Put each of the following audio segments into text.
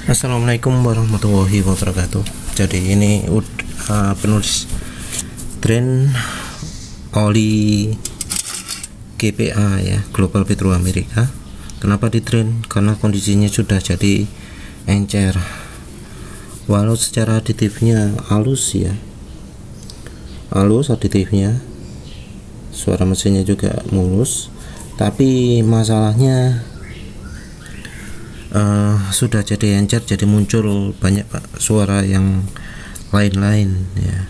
Assalamualaikum warahmatullahi wabarakatuh. Jadi ini penulis tren oli GPA ya, Global Petro Amerika. Kenapa di tren? Karena kondisinya sudah jadi encer. Walau secara aditifnya halus ya, halus aditifnya, suara mesinnya juga mulus, tapi masalahnya sudah jadi encer, jadi muncul banyak suara yang lain-lain ya,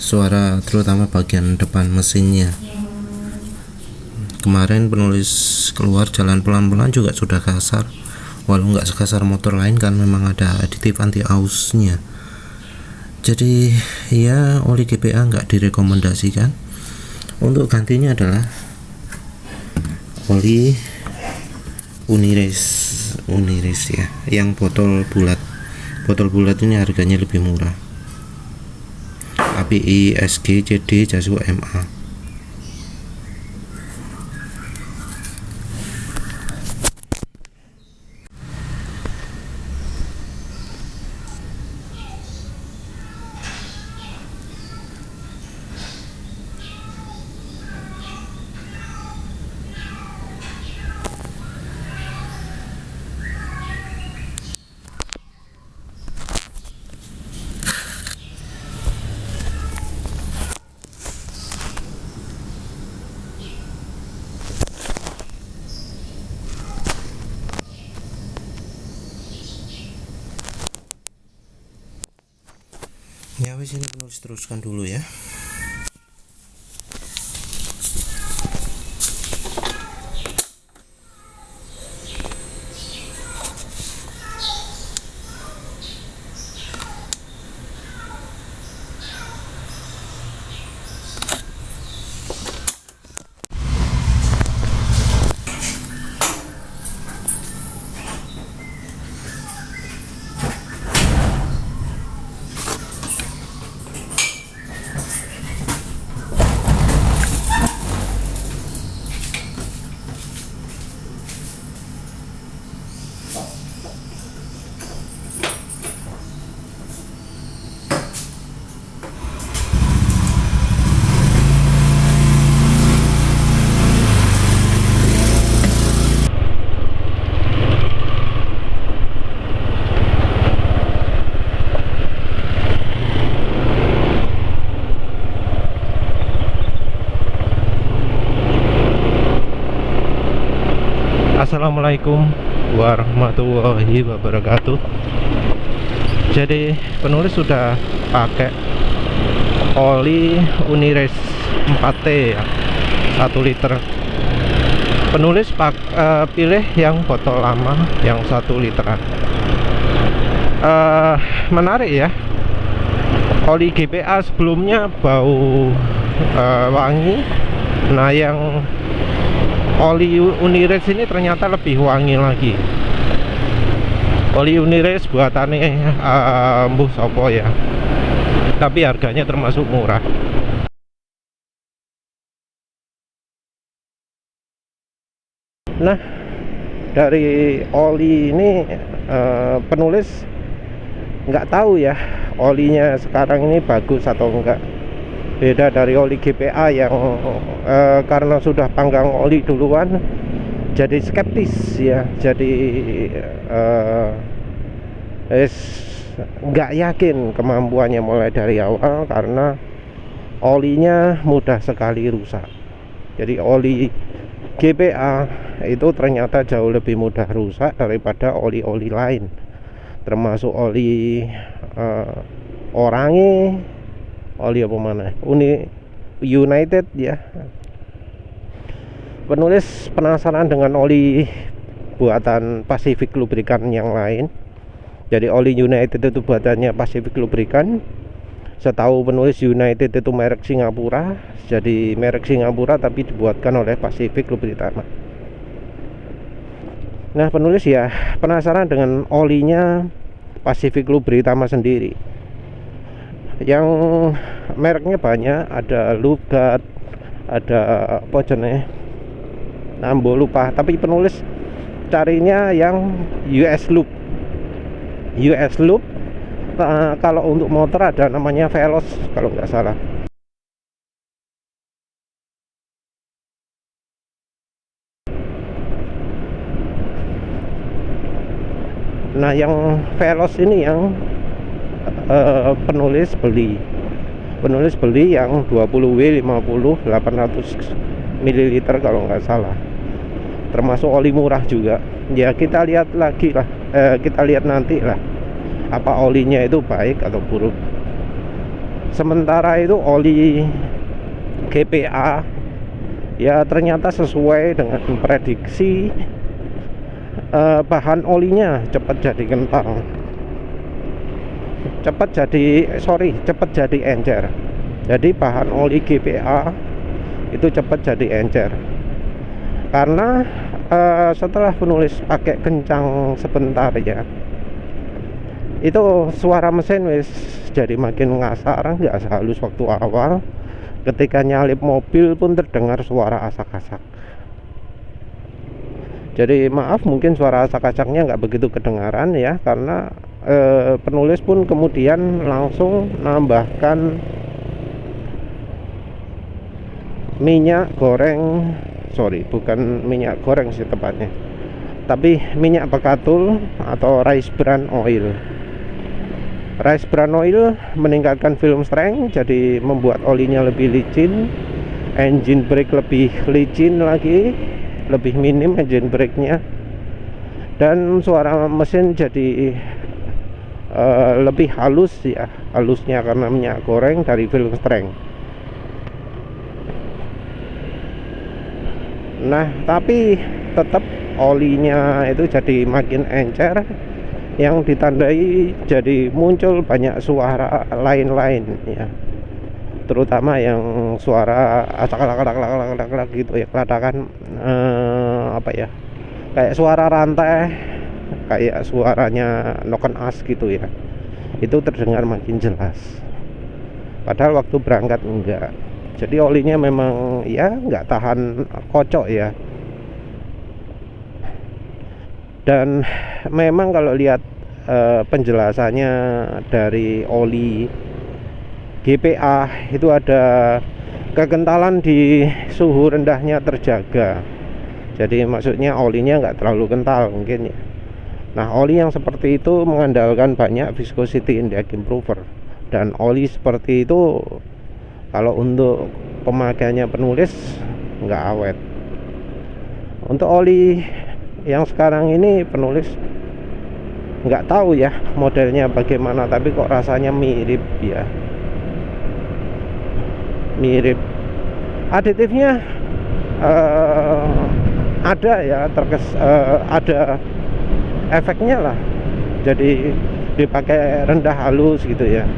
suara terutama bagian depan mesinnya. Kemarin penulis keluar jalan pelan-pelan juga sudah kasar, walau nggak sekasar motor lain kan memang ada aditif anti ausnya. Jadi ya oli GPA nggak direkomendasikan. Untuk gantinya adalah oli Unires ya, yang botol bulat ini harganya lebih murah. API SG CD Jasu MA. Ya wis, ini penulis teruskan dulu ya. Assalamualaikum warahmatullahi wabarakatuh. Jadi penulis sudah pakai oli Unires 4T ya, 1 liter. Penulis pilih yang botol lama yang 1 literan. Menarik ya, oli GPA sebelumnya bau wangi. Nah, yang oli Unires ini ternyata lebih wangi lagi. Oli Unires buatannya mbuh sopo ya, tapi harganya termasuk murah. Nah, dari oli ini penulis nggak tahu ya olinya sekarang ini bagus atau enggak. Beda dari oli GPA yang karena sudah panggang oli duluan jadi skeptis ya, jadi nggak yakin kemampuannya mulai dari awal karena olinya mudah sekali rusak. Jadi oli GPA itu ternyata jauh lebih mudah rusak daripada oli-oli lain, termasuk oli Orange, oli apa mana, United ya. Penulis penasaran dengan oli buatan Pacific Lubricant yang lain. Jadi oli United itu buatannya Pacific Lubricant. Setahu penulis United itu merek Singapura. Jadi merek Singapura tapi dibuatkan oleh Pacific Lubricant. Nah, penulis ya penasaran dengan olinya Pacific Lubricant sendiri. Yang mereknya banyak, ada Lugat, ada apa jenis Nambo lupa, tapi penulis carinya yang US Loop US loop. Kalau untuk motor ada namanya Veloz kalau nggak salah. Nah yang Veloz ini yang penulis beli yang 20W 50 800 ml kalau nggak salah, termasuk oli murah juga ya. Kita lihat lagi lah, kita lihat nanti lah apa olinya itu baik atau buruk. Sementara itu oli GPA ya ternyata sesuai dengan prediksi, bahan olinya cepat jadi kental, cepat jadi encer. Jadi bahan oli GPA itu cepat jadi encer karena setelah penulis pakai kencang sebentar ya, itu suara mesin wis jadi makin ngasar, nggak sehalus waktu awal. Ketika nyalip mobil pun terdengar suara asak-asak. Jadi maaf mungkin suara asak-asaknya nggak begitu kedengaran ya, karena penulis pun kemudian langsung nambahkan minyak goreng, bukan minyak goreng sih tepatnya, tapi minyak bekatul atau rice bran oil. Rice bran oil meningkatkan film strength, jadi membuat olinya lebih licin, engine brake lebih licin lagi, lebih minim engine brake-nya, dan suara mesin jadi lebih halus ya, halusnya karena minyak goreng dari film strength. Nah tapi tetap olinya itu jadi makin encer, yang ditandai jadi muncul banyak suara lain-lain ya, terutama yang suara acak-acak gitu ya, keladakan apa ya, kayak suara rantai, kayak suaranya noken as gitu ya, itu terdengar makin jelas. Padahal waktu berangkat enggak. Jadi olinya memang ya nggak tahan kocok ya. Dan memang kalau lihat penjelasannya dari oli GPA itu ada kekentalan di suhu rendahnya terjaga. Jadi maksudnya olinya nggak terlalu kental mungkin ya. Nah oli yang seperti itu mengandalkan banyak viscosity index improver, dan oli seperti itu kalau untuk pemakaiannya penulis nggak awet. Untuk oli yang sekarang ini penulis nggak tahu ya modelnya bagaimana, tapi kok rasanya mirip ya, mirip. Aditifnya ada ya, ada efeknya lah, jadi dipakai rendah halus gitu ya.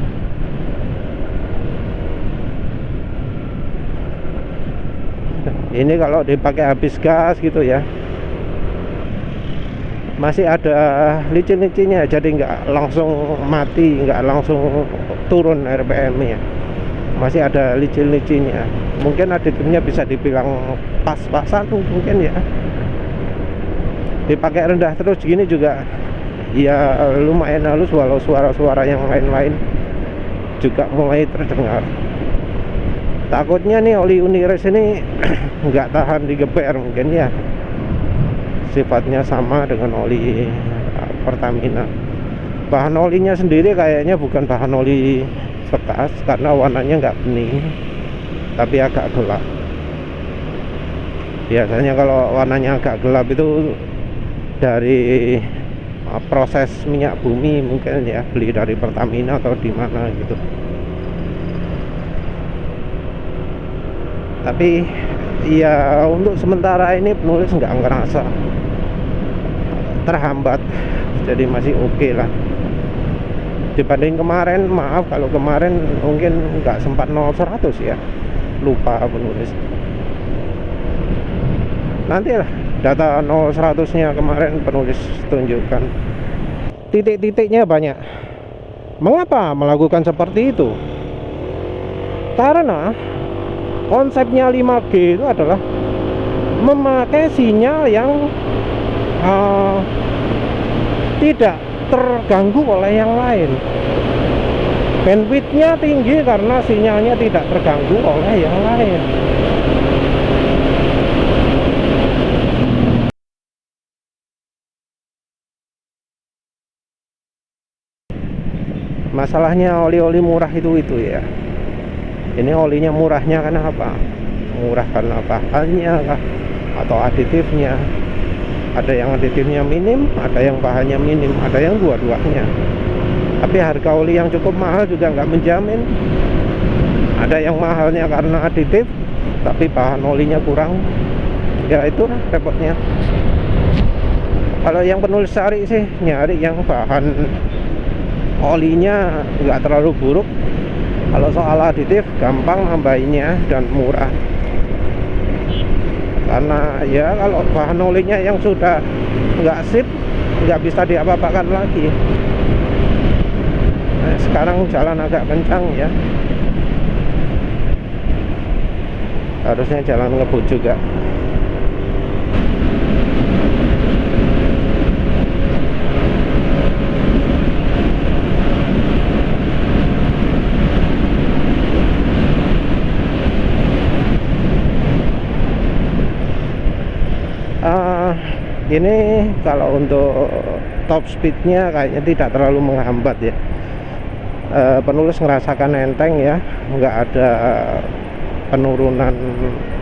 Ini kalau dipakai habis gas gitu ya, masih ada licin-licinnya, jadi nggak langsung mati, nggak langsung turun RPM-nya, masih ada licin-licinnya. Mungkin aditifnya bisa dibilang pas-pasan mungkin ya, dipakai rendah terus gini juga ya lumayan halus, walau suara-suara yang lain-lain juga mulai terdengar. Takutnya nih oli Unires ini nggak tahan digeber mungkin ya, sifatnya sama dengan oli Pertamina. Bahan olinya sendiri kayaknya bukan bahan oli bekas, karena warnanya nggak bening tapi agak gelap. Biasanya kalau warnanya agak gelap itu dari proses minyak bumi mungkin ya, beli dari Pertamina atau di mana gitu. Tapi ya untuk sementara ini penulis nggak ngerasa terhambat, jadi masih oke lah dibanding kemarin. Maaf kalau kemarin mungkin nggak sempat 0-100 ya, lupa penulis. Nanti lah data 0-100 nya kemarin penulis tunjukkan. Titik-titiknya banyak. Mengapa melakukan seperti itu? Karena konsepnya 5G itu adalah memakai sinyal yang tidak terganggu oleh yang lain. Bandwidthnya tinggi karena sinyalnya tidak terganggu oleh yang lain. Masalahnya oli-oli murah itu ya. Ini olinya murahnya karena apa? Murah karena bahannya kah? Atau aditifnya? Ada yang aditifnya minim, ada yang bahannya minim, ada yang dua-duanya. Tapi harga oli yang cukup mahal juga nggak menjamin. Ada yang mahalnya karena aditif, tapi bahan olinya kurang. Ya itu repotnya. Kalau yang penulis cari sih nyari yang bahan olinya nggak terlalu buruk. Kalau soal aditif gampang nambahinnya dan murah. Karena ya kalau bahan olinya yang sudah nggak sip, nggak bisa diapa-apakan lagi. Nah, sekarang jalan agak kencang ya, harusnya jalan ngebut juga. Ini kalau untuk top speednya kayaknya tidak terlalu menghambat ya. Penulis ngerasakan enteng ya, nggak ada penurunan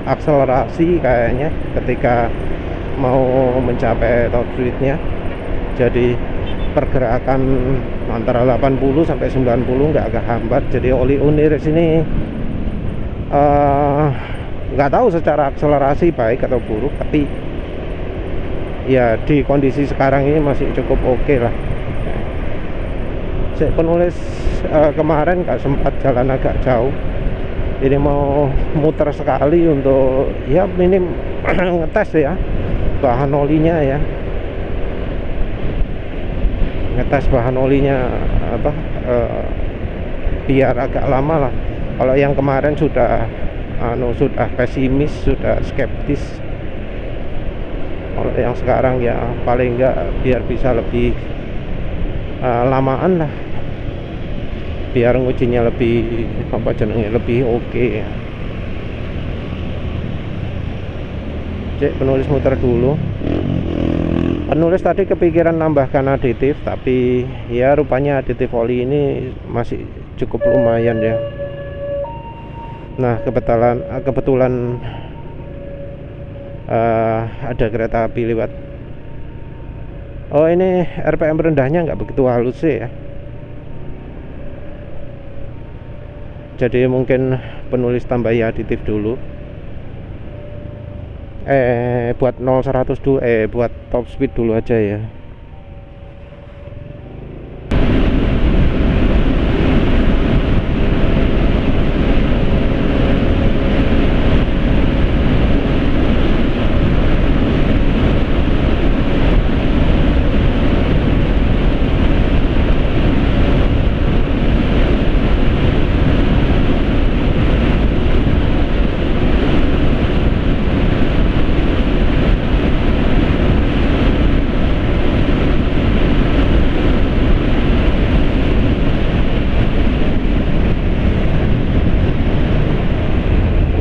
akselerasi kayaknya ketika mau mencapai top speednya. Jadi pergerakan antara 80 sampai 90 nggak kehambat. Jadi oli Unirex ini nggak tahu secara akselerasi baik atau buruk, tapi ya di kondisi sekarang ini masih cukup oke lah. Saya penulis kemarin gak sempat jalan agak jauh, ini mau muter sekali untuk ya minim ngetes ya bahan olinya ya, ngetes bahan olinya apa biar agak lama lah. Kalau yang kemarin sudah pesimis, sudah skeptis. Kalau yang sekarang ya paling enggak biar bisa lebih lamaan lah, biar ngujinya lebih apa jenenge lebih oke ya. Cek penulis muter dulu. Penulis tadi kepikiran nambahkan aditif, tapi ya rupanya aditif oli ini masih cukup lumayan ya. Nah kebetulan ada kereta api lewat. Oh ini RPM rendahnya nggak begitu halus sih ya. Jadi mungkin penulis tambah aditif dulu. Buat 0-100 buat top speed dulu aja ya.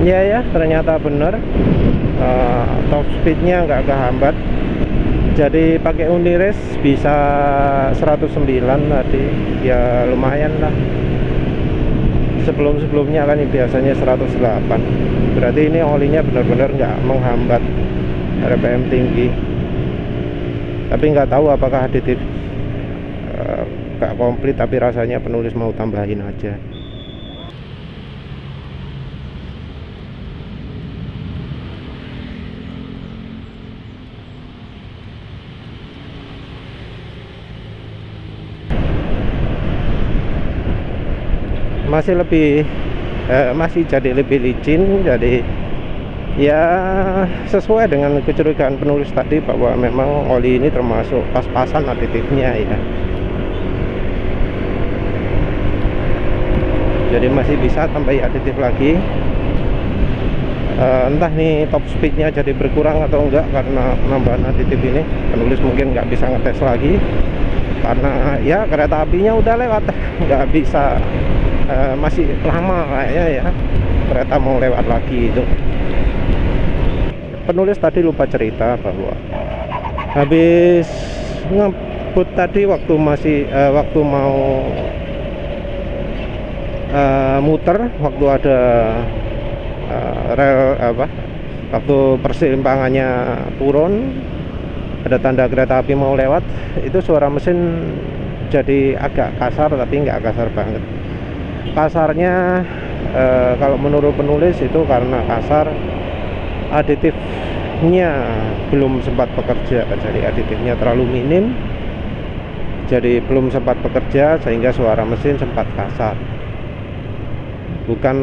Ya ternyata benar, top speednya nggak kehambat. Jadi pakai Unirex bisa 109 tadi, ya lumayan lah. Sebelumnya kan biasanya 108. Berarti ini olinya benar-benar nggak menghambat RPM tinggi. Tapi nggak tahu apakah aditif nggak komplit, tapi rasanya penulis mau tambahin aja. Masih jadi lebih licin. Jadi ya sesuai dengan kecurigaan penulis tadi bahwa memang oli ini termasuk pas-pasan aditifnya ya. Jadi masih bisa tambah aditif lagi. Entah nih top speednya jadi berkurang atau enggak karena penambahan aditif ini. Penulis mungkin nggak bisa ngetes lagi. karena ya kereta apinya udah lewat, nggak bisa. Masih lama kayaknya ya kereta mau lewat lagi itu. Penulis tadi lupa cerita bahwa habis ngebut tadi waktu waktu mau muter, waktu ada rel waktu persimpangannya turun, ada tanda kereta api mau lewat, itu suara mesin jadi agak kasar, tapi nggak kasar banget. Kasarnya kalau menurut penulis itu karena kasar aditifnya belum sempat bekerja, jadi aditifnya terlalu minim, jadi belum sempat bekerja sehingga suara mesin sempat kasar. Bukan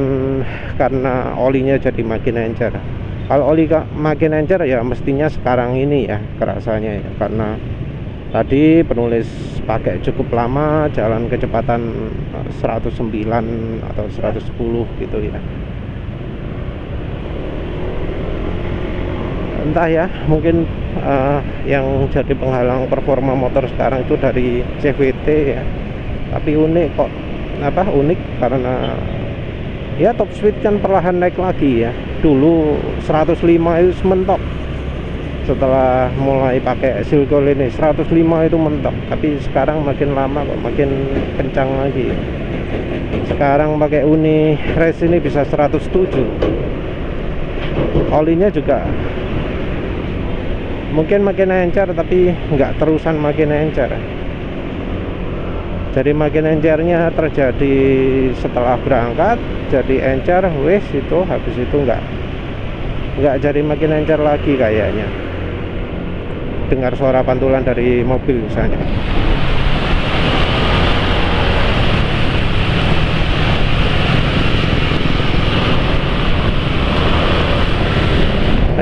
karena olinya jadi makin encer. Kalau oli makin encer ya mestinya sekarang ini ya kerasanya ya, karena tadi penulis pakai cukup lama, jalan kecepatan 109 atau 110 gitu ya. Entah ya, mungkin yang jadi penghalang performa motor sekarang itu dari CVT ya. Tapi unik kok, unik karena ya top speed kan perlahan naik lagi ya. Dulu 105 itu mentok, setelah mulai pakai silkol ini 105 itu mentok, tapi sekarang makin lama kok makin kencang lagi. Sekarang pakai Uni Race ini bisa 107. Olinya juga mungkin makin encer, tapi nggak terusan makin encer. Jadi makin encernya terjadi setelah berangkat, jadi encer, wes itu habis itu nggak jadi makin encer lagi kayaknya. Dengar suara pantulan dari mobil misalnya.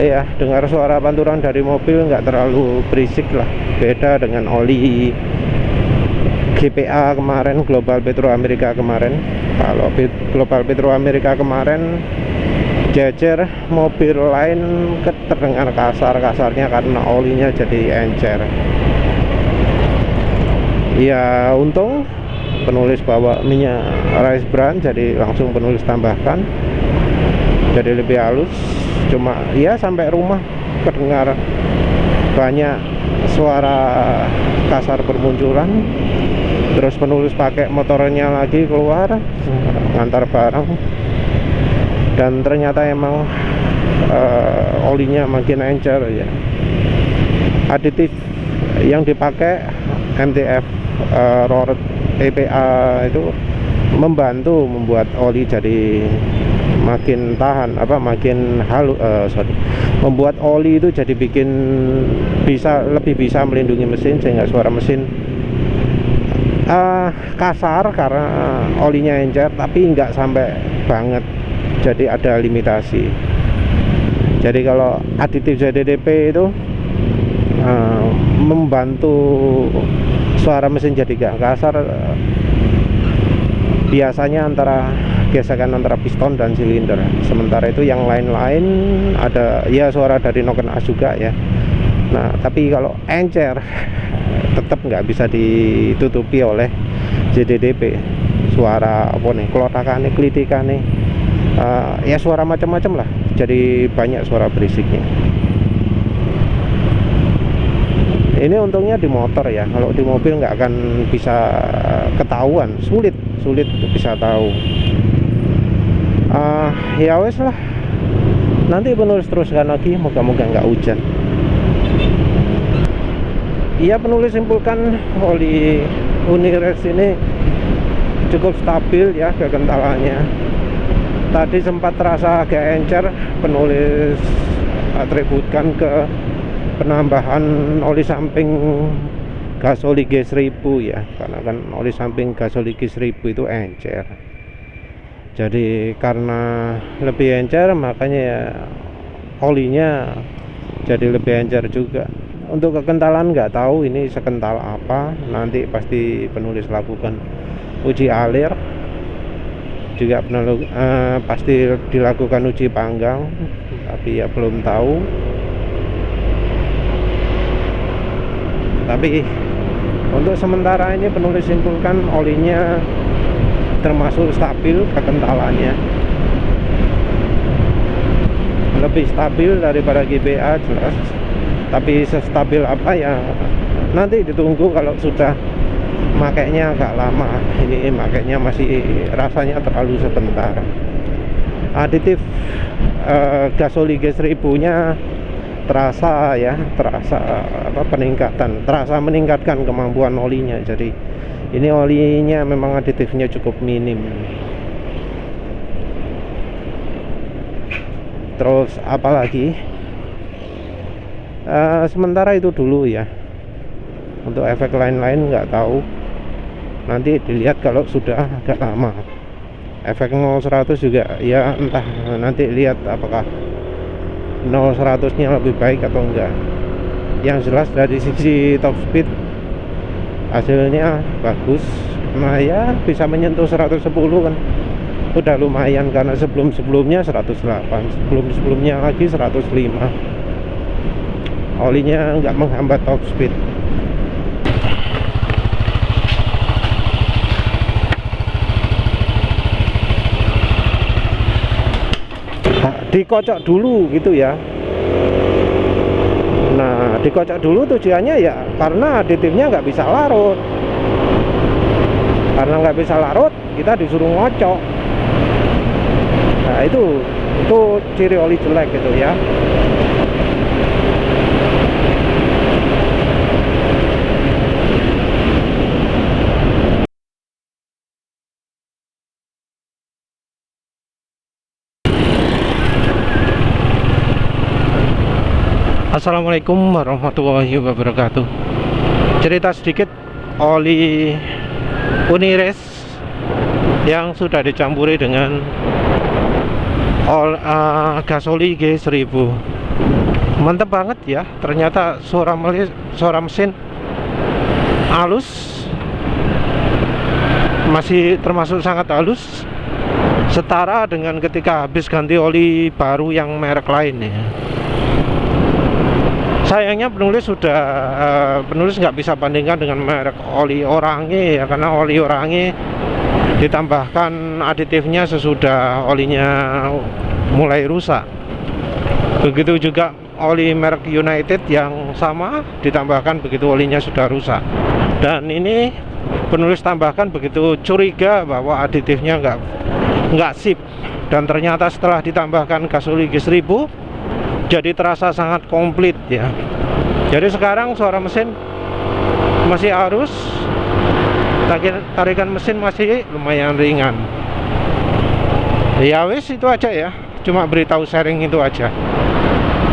Ya, dengar suara pantulan dari mobil nggak terlalu berisik lah, beda dengan oli GPA kemarin, Global Petro Amerika kemarin. Kalau Global Petro Amerika kemarin jejer mobil lain terdengar kasar-kasarnya karena olinya jadi encer. Ya untung penulis bawa minyak rice bran, jadi langsung penulis tambahkan, jadi lebih halus. Cuma ya sampai rumah kedengar banyak suara kasar bermunculan. Terus penulis pakai motornya lagi keluar ngantar barang, dan ternyata emang olinya makin encer ya. Aditif yang dipakai MTF Roret EPA itu membantu membuat oli jadi makin tahan, makin halus, membuat oli itu jadi lebih bisa melindungi mesin, sehingga suara mesin kasar karena olinya encer, tapi nggak sampai banget, jadi ada limitasi. Jadi kalau aditif ZDDP itu membantu suara mesin jadi nggak kasar, biasanya gesekan antara piston dan silinder. Sementara itu yang lain-lain ada ya suara dari noken as juga ya. Nah tapi kalau encer tetap nggak bisa ditutupi oleh ZDDP. Suara kelotakannya, klitikannya, ya suara macam-macam lah, jadi banyak suara berisiknya. Ini untungnya di motor ya, kalau di mobil nggak akan bisa ketahuan, sulit bisa tahu. Ya wes lah, nanti penulis teruskan lagi, moga-moga nggak hujan. Ia penulis simpulkan oli Uni Race ini cukup stabil ya kekentalannya. Tadi sempat terasa agak encer, penulis atributkan ke penambahan oli samping gasoli G1000 ya, karena kan oli samping gasoli G1000 itu encer. Jadi karena lebih encer makanya ya olinya jadi lebih encer juga. Untuk kekentalan nggak tahu ini sekental apa, nanti pasti penulis lakukan uji alir, juga pasti dilakukan uji panggang, tapi ya belum tahu. Tapi Untuk sementara ini penulis simpulkan olinya termasuk stabil kekentalannya, lebih stabil daripada GBA jelas, tapi sestabil apa ya nanti ditunggu kalau sudah makainya agak lama. Ini makainya masih rasanya terlalu sebentar. Aditif gasoli G1000 nya terasa ya, terasa peningkatan, terasa meningkatkan kemampuan olinya. Jadi ini olinya memang aditifnya cukup minim. Terus apalagi sementara itu dulu ya, untuk efek lain-lain nggak tahu, nanti dilihat kalau sudah agak lama. Efek 0-100 juga ya entah, nanti lihat apakah 0-100 nya lebih baik atau enggak. Yang jelas dari sisi top speed hasilnya bagus. Nah ya bisa menyentuh 110 kan udah lumayan, karena sebelum-sebelumnya 108, sebelum-sebelumnya lagi 105. Olinya nggak menghambat top speed. Dikocok dulu gitu ya. Nah dikocok dulu tujuannya ya karena aditifnya nggak bisa larut. Karena nggak bisa larut, kita disuruh ngocok. Nah itu ciri oli jelek gitu ya. Assalamualaikum warahmatullahi wabarakatuh. Cerita sedikit oli Unires yang sudah dicampuri dengan gasoli G1000. Mantap banget ya, ternyata suara mesin halus, masih termasuk sangat halus, setara dengan ketika habis ganti oli baru yang merek lain ya. Sayangnya penulis nggak bisa bandingkan dengan merek oli Orange ya, karena oli Orange ditambahkan aditifnya sesudah olinya mulai rusak. Begitu juga oli merek United yang sama ditambahkan begitu olinya sudah rusak. Dan ini penulis tambahkan begitu curiga bahwa aditifnya nggak sip, dan ternyata setelah ditambahkan gasoli G1000 jadi terasa sangat komplit ya. Jadi sekarang suara mesin masih halus, tarikan mesin masih lumayan ringan. Ya wis itu aja ya, cuma beritahu sharing itu aja.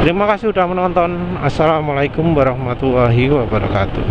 Terima kasih sudah menonton. Assalamualaikum warahmatullahi wabarakatuh.